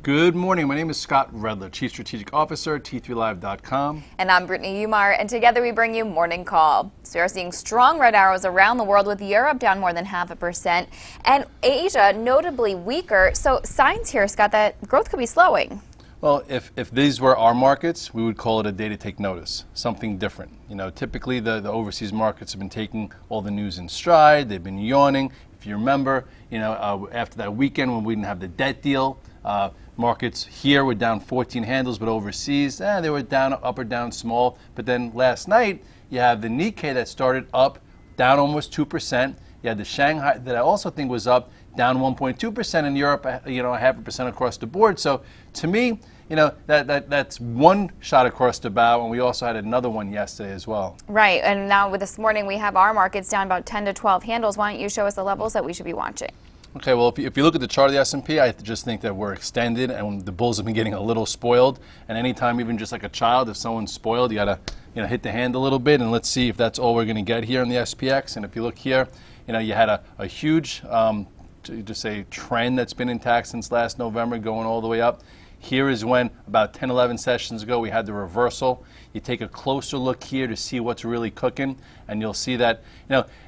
Good morning. My name is Scott Redler, Chief Strategic Officer at T3Live.com. And I'm Brittany Umar, and together we bring you Morning Call. So we are seeing strong red arrows around the world, with Europe down more than 0.5% and Asia notably weaker. So signs here, Scott, that growth could be slowing. Well, if these were our markets, we would call it a day to take notice, something different. You know, typically the overseas markets have been taking all the news in stride. They've been yawning. If you remember, after that weekend when we didn't have the debt deal, markets here were down 14 handles, but overseas, they were down, up or down small. But then last night, you have the Nikkei that started up, down almost 2%. You had the Shanghai that I also think was up, down 1.2%. In Europe, 0.5% across the board. So to me, that's one shot across the bow, and we also had another one yesterday as well. Right, and now with this morning, we have our markets down about 10 to 12 handles. Why don't you show us the levels that we should be watching? Okay, well, if you look at the chart of the S&P, I just think that we're extended, and the bulls have been getting a little spoiled. And anytime, even just like a child, if someone's spoiled, you got to hit the hand a little bit, and let's see if that's all we're going to get here in the SPX. And if you look here, you had a huge, just say, trend that's been intact since last November, going all the way up. Here is when, about 10, 11 sessions ago, we had the reversal. You take a closer look here to see what's really cooking, and you'll see that,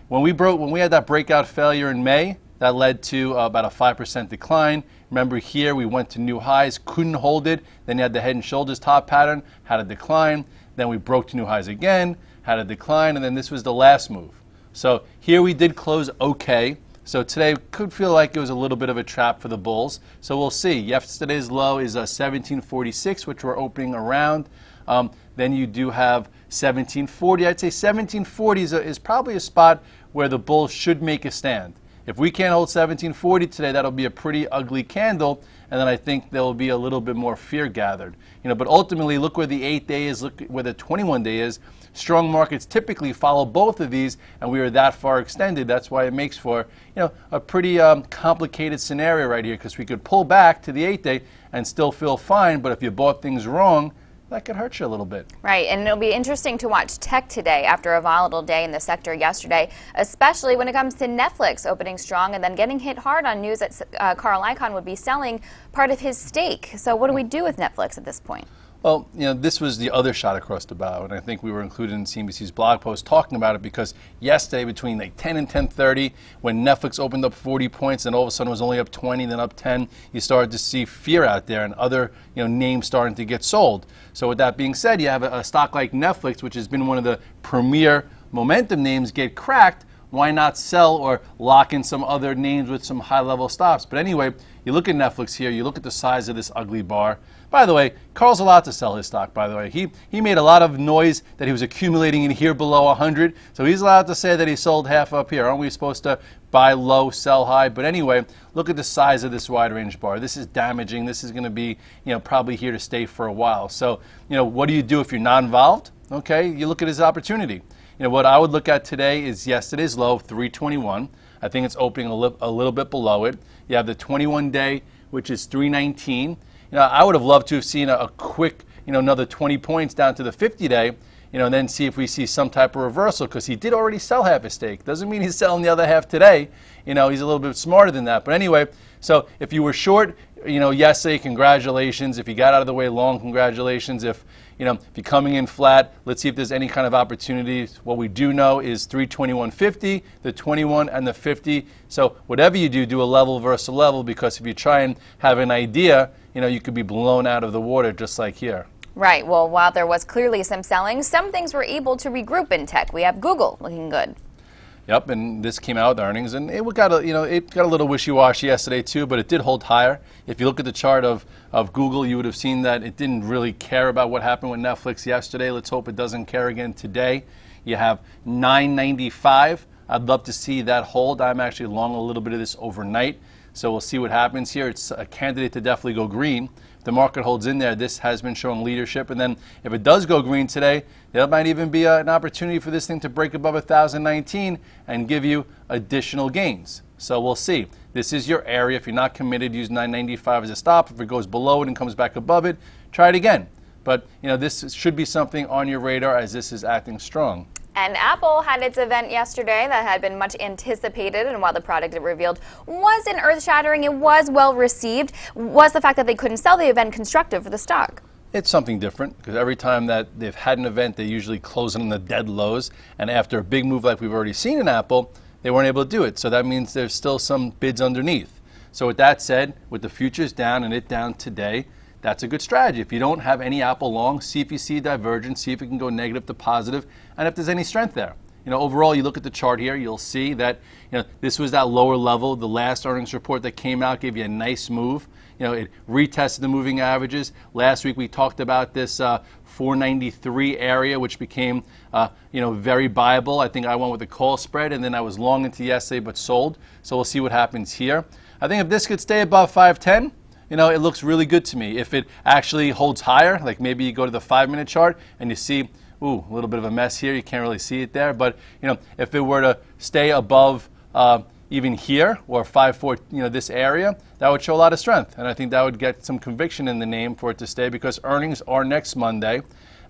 when we had that breakout failure in May, that led to about a 5% decline. Remember here, we went to new highs, couldn't hold it. Then you had the head and shoulders top pattern, had a decline. Then we broke to new highs again, had a decline, and then this was the last move. So here we did close okay. So today could feel like it was a little bit of a trap for the bulls. So we'll see. Yesterday's low is 1746, which we're opening around. Then you do have 1740. I'd say 1740 is probably a spot where the bulls should make a stand. If we can't hold 1740 today, that'll be a pretty ugly candle, and then I think there will be a little bit more fear gathered. But ultimately, look where the 8-day is, look where the 21-day is. Strong markets typically follow both of these, and we are that far extended. That's why it makes for a pretty complicated scenario right here, because we could pull back to the 8-day and still feel fine, but if you bought things wrong, that could hurt you a little bit. Right, and it'll be interesting to watch tech today after a volatile day in the sector yesterday, especially when it comes to Netflix opening strong and then getting hit hard on news that Carl Icahn would be selling part of his stake. So what do we do with Netflix at this point? Well, this was the other shot across the bow, and I think we were included in CNBC's blog post talking about it because yesterday between like 10 and 10:30, when Netflix opened up 40 points and all of a sudden was only up 20, then up 10, you started to see fear out there and other names starting to get sold. So with that being said, you have a stock like Netflix, which has been one of the premier momentum names, get cracked. Why not sell or lock in some other names with some high-level stops? But anyway, you look at Netflix here, you look at the size of this ugly bar. By the way, Carl's allowed to sell his stock, by the way. He made a lot of noise that he was accumulating in here below 100, so he's allowed to say that he sold half up here. Aren't we supposed to buy low, sell high? But anyway, look at the size of this wide range bar. This is damaging. This is going to be, probably here to stay for a while. So, what do you do if you're not involved? Okay, you look at his opportunity. What I would look at today is yesterday's low, 321. I think it's opening a little bit below it. You have the 21-day, which is 319. I would have loved to have seen a quick, another 20 points down to the 50-day, and then see if we see some type of reversal, because he did already sell half his stake. Doesn't mean he's selling the other half today. He's a little bit smarter than that. But anyway, so if you were short, yesterday, congratulations. If you got out of the way long, congratulations. If you're coming in flat, let's see if there's any kind of opportunities. What we do know is 321.50, the 21 and the 50. So whatever you do, do a level versus a level, because if you try and have an idea, you could be blown out of the water just like here. Right. Well, while there was clearly some selling, some things were able to regroup in tech. We have Google looking good. Yep, and this came out with earnings, and it got a little wishy-washy yesterday too, but it did hold higher. If you look at the chart of Google, you would have seen that it didn't really care about what happened with Netflix yesterday. Let's hope it doesn't care again today. You have 995. I'd love to see that hold. I'm actually long a little bit of this overnight, so we'll see what happens here. It's a candidate to definitely go green. If the market holds in there, this has been showing leadership, and then if it does go green today, there might even be an opportunity for this thing to break above 1,019 and give you additional gains. So we'll see. This is your area. If you're not committed, use 995 as a stop. If it goes below it and comes back above it, try it again. But this should be something on your radar, as this is acting strong. And Apple had its event yesterday that had been much anticipated, and while the product it revealed wasn't earth-shattering, it was well received. Was the fact that they couldn't sell the event constructive for the stock? It's something different because every time that they've had an event, they usually close in the dead lows. And after a big move like we've already seen in Apple, they weren't able to do it. So that means there's still some bids underneath. So with that said, with the futures down and it down today, that's a good strategy. If you don't have any Apple long, see if you see divergence, see if it can go negative to positive, and if there's any strength there. Overall, you look at the chart here, you'll see that this was that lower level. The last earnings report that came out gave you a nice move. It retested the moving averages. Last week we talked about this 493 area, which became very viable. I think I went with a call spread, and then I was long into yesterday but sold. So we'll see what happens here. I think if this could stay above 510, it looks really good to me. If it actually holds higher, like maybe you go to the 5-minute chart and you see, ooh, a little bit of a mess here. You can't really see it there. But, if it were to stay above even here or 5-4, this area, that would show a lot of strength. And I think that would get some conviction in the name for it to stay because earnings are next Monday.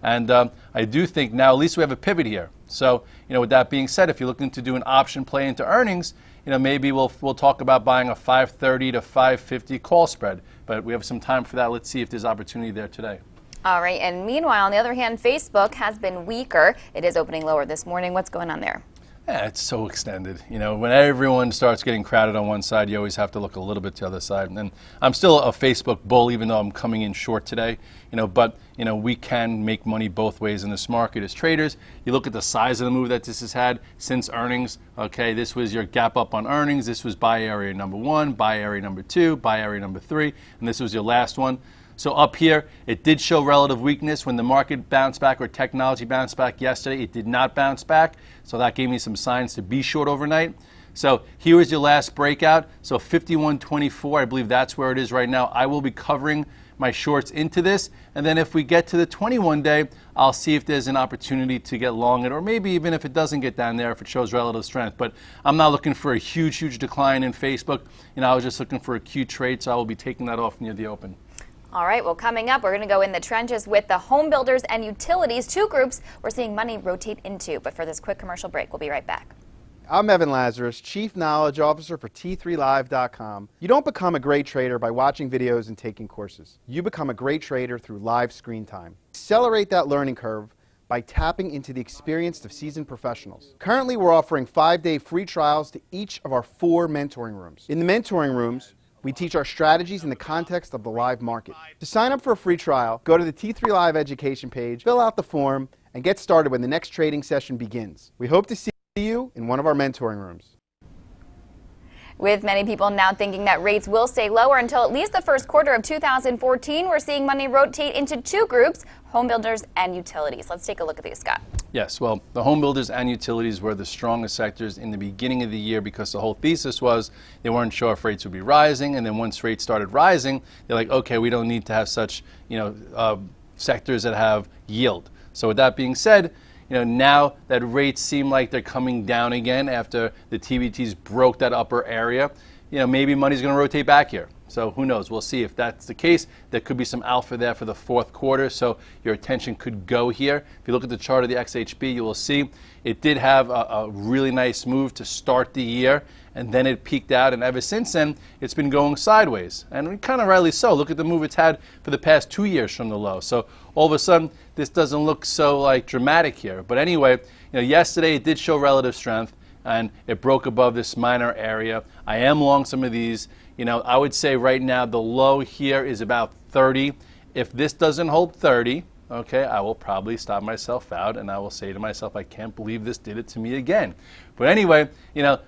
And I do think now at least we have a pivot here. So, with that being said, if you're looking to do an option play into earnings, maybe we'll talk about buying a 530 to 550 call spread. But we have some time for that. Let's see if there's opportunity there today. All right. And meanwhile, on the other hand, Facebook has been weaker. It is opening lower this morning. What's going on there? Yeah, it's so extended. When everyone starts getting crowded on one side, you always have to look a little bit to the other side. And I'm still a Facebook bull, even though I'm coming in short today. But we can make money both ways in this market as traders. You look at the size of the move that this has had since earnings. Okay, this was your gap up on earnings. This was buy area number 1, buy area number 2, buy area number 3, and this was your last one. So up here, it did show relative weakness when the market bounced back or technology bounced back yesterday. It did not bounce back, so that gave me some signs to be short overnight. So here is your last breakout. So 51.24, I believe that's where it is right now. I will be covering my shorts into this, and then if we get to the 21-day, I'll see if there's an opportunity to get long it, or maybe even if it doesn't get down there, if it shows relative strength. But I'm not looking for a huge decline in Facebook. I was just looking for a cute trade, so I will be taking that off near the open. All right, well, coming up, we're going to go in the trenches with the home builders and utilities, two groups we're seeing money rotate into. But for this quick commercial break, we'll be right back. I'm Evan Lazarus, Chief Knowledge Officer for T3Live.com. You don't become a great trader by watching videos and taking courses. You become a great trader through live screen time. Accelerate that learning curve by tapping into the experience of seasoned professionals. Currently, we're offering 5-day free trials to each of our 4 mentoring rooms. In the mentoring rooms, we teach our strategies in the context of the live market. To sign up for a free trial, go to the T3 Live education page, fill out the form, and get started when the next trading session begins. We hope to see you in one of our mentoring rooms. With many people now thinking that rates will stay lower until at least the first quarter of 2014, we're seeing money rotate into two groups, home builders and utilities. Let's take a look at these, Scott. Yes, well, the home builders and utilities were the strongest sectors in the beginning of the year because the whole thesis was they weren't sure if rates would be rising, and then once rates started rising, they're like, okay, we don't need to have such sectors that have yield. So with that being said, now that rates seem like they're coming down again after the TVTs broke that upper area, maybe money's going to rotate back here. So who knows? We'll see. If that's the case, there could be some alpha there for the fourth quarter, so your attention could go here. If you look at the chart of the XHB, you will see it did have a really nice move to start the year, and then it peaked out, and ever since then, it's been going sideways. And kind of rightly so. Look at the move it's had for the past 2 years from the low. So all of a sudden, this doesn't look so dramatic here. But anyway, yesterday it did show relative strength, and it broke above this minor area. I am long some of these. I would say right now the low here is about 30. If this doesn't hold 30, okay, I will probably stop myself out and I will say to myself, I can't believe this did it to me again. But anyway,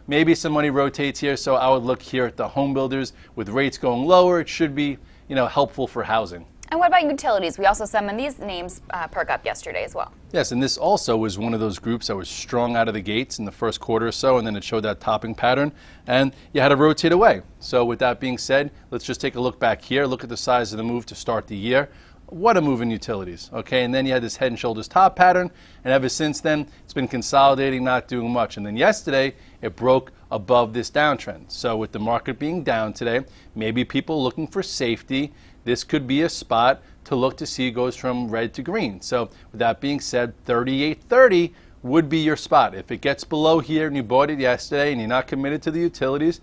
maybe some money rotates here, so I would look here at the home builders. With rates going lower, it should be, helpful for housing. And what about utilities? We also saw some of these names perk up yesterday as well. Yes, and this also was one of those groups that was strong out of the gates in the first quarter or so, and then it showed that topping pattern, and you had to rotate away. So with that being said, let's just take a look back here. Look at the size of the move to start the year. What a move in utilities, okay? And then you had this head and shoulders top pattern, and ever since then, it's been consolidating, not doing much. And then yesterday, it broke above this downtrend. So with the market being down today, maybe people looking for safety, this could be a spot to look to see it goes from red to green. So with that being said, 38.30 would be your spot. If it gets below here and you bought it yesterday and you're not committed to the utilities,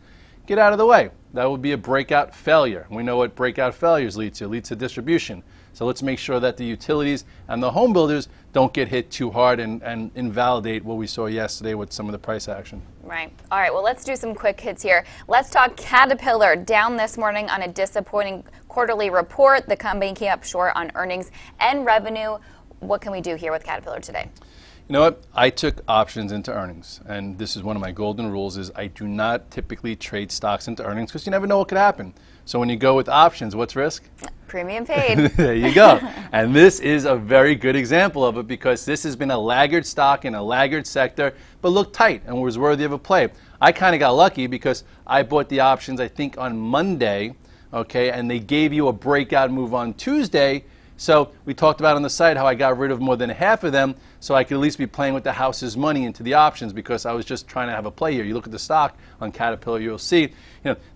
get out of the way. That would be a breakout failure. We know what breakout failures lead to. It leads to distribution. So let's make sure that the utilities and the home builders don't get hit too hard and invalidate what we saw yesterday with some of the price action. Right. All right, well, let's do some quick hits here. Let's talk Caterpillar, down this morning on a disappointing quarterly report. The company came up short on earnings and revenue. What can we do here with Caterpillar today? You know what? I took options into earnings, and this is one of my golden rules, is I do not typically trade stocks into earnings because you never know what could happen. So when you go with options, what's risk? Premium paid. There you go. And this is a very good example of it because this has been a laggard stock in a laggard sector, but looked tight and was worthy of a play. I kind of got lucky because I bought the options, I think, on Monday, okay, and they gave you a breakout move on Tuesday. So we talked about on the site how I got rid of more than half of them so I could at least be playing with the house's money into the options because I was just trying to have a play here. You look at the stock on Caterpillar, you'll see,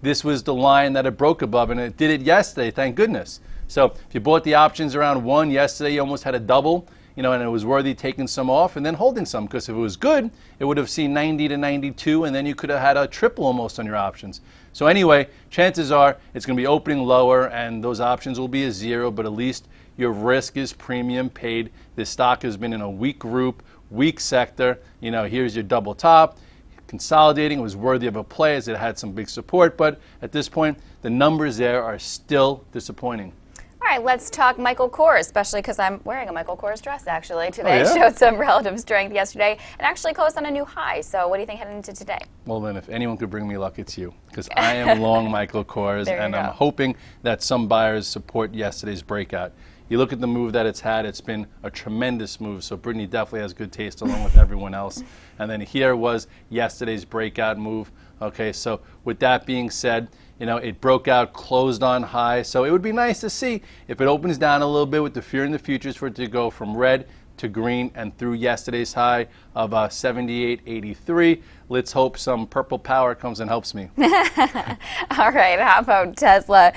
this was the line that it broke above, and it did it yesterday, thank goodness. So if you bought the options around 1 yesterday, you almost had a double, and it was worthy taking some off and then holding some because if it was good, it would have seen 90 to 92, and then you could have had a triple almost on your options. So anyway, chances are it's going to be opening lower, and those options will be a zero, but at least your risk is premium paid. This stock has been in a weak group, weak sector. Here's your double top. Consolidating was worthy of a play as it had some big support, but at this point, the numbers there are still disappointing. All right, let's talk Michael Kors, especially because I'm wearing a Michael Kors dress actually today. Oh, yeah? Showed some relative strength yesterday and actually closed on a new high. So what do you think heading into today? Well, then if anyone could bring me luck, it's you, because I am long Michael Kors, and I'm hoping that some buyers support yesterday's breakout. You look at the move that it's had, it's been a tremendous move, so Brittany definitely has good taste along with everyone else. And then here was yesterday's breakout move. Okay, so with that being said, it broke out, closed on high, so it would be nice to see if it opens down a little bit with the fear in the futures for it to go from red to green and through yesterday's high of 78.83. Let's hope some purple power comes and helps me. All right, how about Tesla?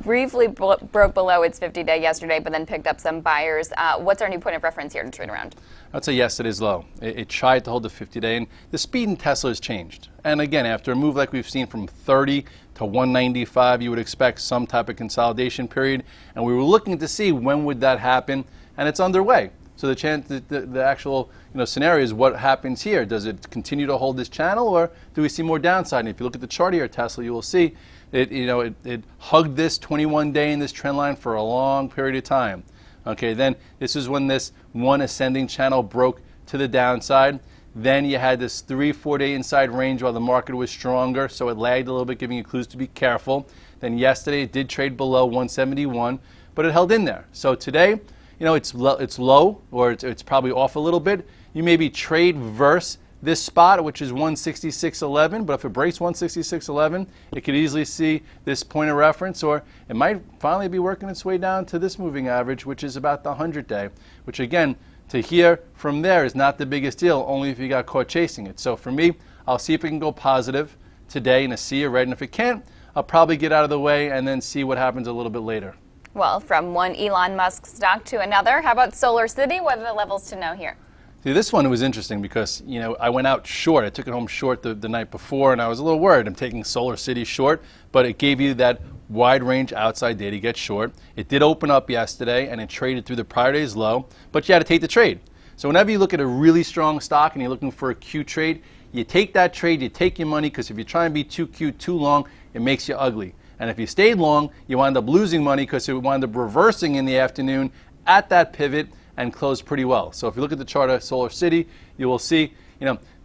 Briefly broke below its 50-day yesterday, but then picked up some buyers. What's our new point of reference here to trade around? I'd say yesterday's low. It tried to hold the 50-day, and the speed in Tesla has changed. And again, after a move like we've seen from 30 to 195, you would expect some type of consolidation period. And we were looking to see when would that happen, and it's underway. So the actual scenario is what happens here. Does it continue to hold this channel, or do we see more downside? And if you look at the chart here, Tesla, you will see it hugged this 21-day in this trend line for a long period of time. Okay, then this is when this one ascending channel broke to the downside. Then you had this 3-4 day inside range while the market was stronger, so it lagged a little bit, giving you clues to be careful. Then yesterday it did trade below 171, but it held in there. So today, it's low, or it's probably off a little bit. You maybe trade versus this spot, which is 166.11, but if it breaks 166.11, it could easily see this point of reference, or it might finally be working its way down to this moving average, which is about the 100-day, which again, to here from there is not the biggest deal, only if you got caught chasing it. So for me, I'll see if it can go positive today in a sea of red, and if it can't, I'll probably get out of the way and then see what happens a little bit later. Well, from one Elon Musk stock to another, how about Solar City? What are the levels to know here? See, this one was interesting because, I went out short. I took it home short the night before, and I was a little worried. I'm taking Solar City short, but it gave you that wide range outside day to get short. It did open up yesterday, and it traded through the prior day's low, but you had to take the trade. So whenever you look at a really strong stock and you're looking for a Q trade, you take that trade, you take your money, because if you try and be too cute too long, it makes you ugly. And if you stayed long, you wind up losing money because it wound up reversing in the afternoon at that pivot and closed pretty well. So if you look at the chart of Solar City, you will see,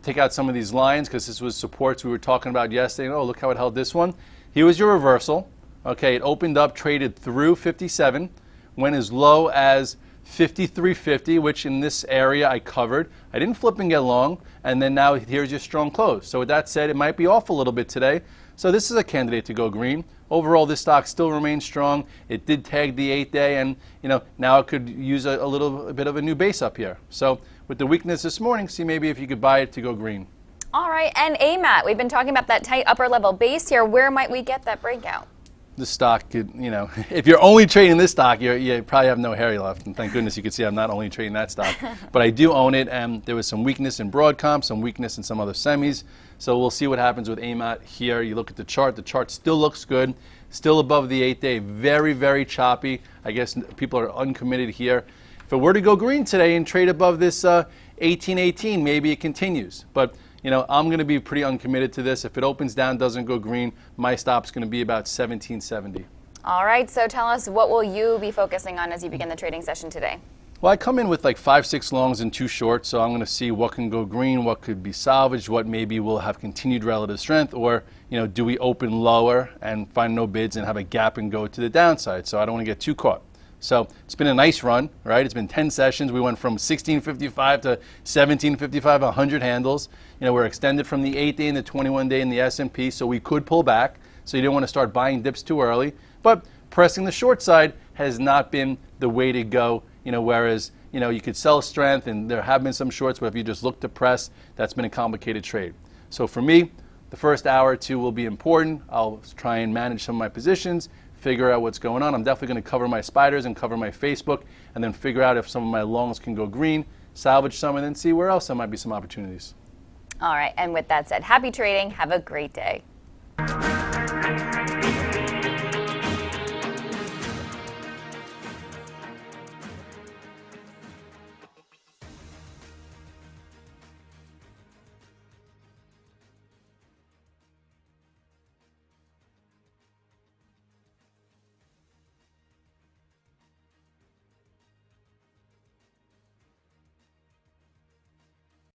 take out some of these lines because this was supports we were talking about yesterday. Oh, look how it held this one. Here was your reversal. Okay, it opened up, traded through 57, went as low as 53.50, which in this area I covered. I didn't flip and get long, and then now here's your strong close. So with that said, it might be off a little bit today. So this is a candidate to go green. Overall, this stock still remains strong. It did tag the 8-day, and now it could use a little bit of a new base up here. So with the weakness this morning, see maybe if you could buy it to go green. All right, and AMAT, we've been talking about that tight upper level base here. Where might we get that breakout? This stock, if you're only trading this stock, you probably have no hair left. And thank goodness you can see I'm not only trading that stock. But I do own it, and there was some weakness in Broadcom, some weakness in some other semis. So we'll see what happens with AMAT here. You look at the chart still looks good, still above the 8-day, very, very choppy. I guess people are uncommitted here. If it were to go green today and trade above this 1818, maybe it continues. But I'm going to be pretty uncommitted to this. If it opens down, doesn't go green, my stop's going to be about 1770. All right, so tell us, what will you be focusing on as you begin the trading session today? Well, I come in with like 5-6 longs and 2 shorts, so I'm going to see what can go green, what could be salvaged, what maybe will have continued relative strength, or do we open lower and find no bids and have a gap and go to the downside? So I don't want to get too caught. So it's been a nice run, right? It's been 10 sessions. We went from 1655 to 1755, 100 handles. We're extended from the 8-day and the 21-day in the S&P, so we could pull back. So you didn't want to start buying dips too early. But pressing the short side has not been the way to go, whereas, you could sell strength, and there have been some shorts, but if you just look to press, that's been a complicated trade. So for me, the first hour or two will be important. I'll try and manage some of my positions, figure out what's going on. I'm definitely going to cover my spiders and cover my Facebook, and then figure out if some of my longs can go green, salvage some, and then see where else there might be some opportunities. All right, and with that said, happy trading. Have a great day.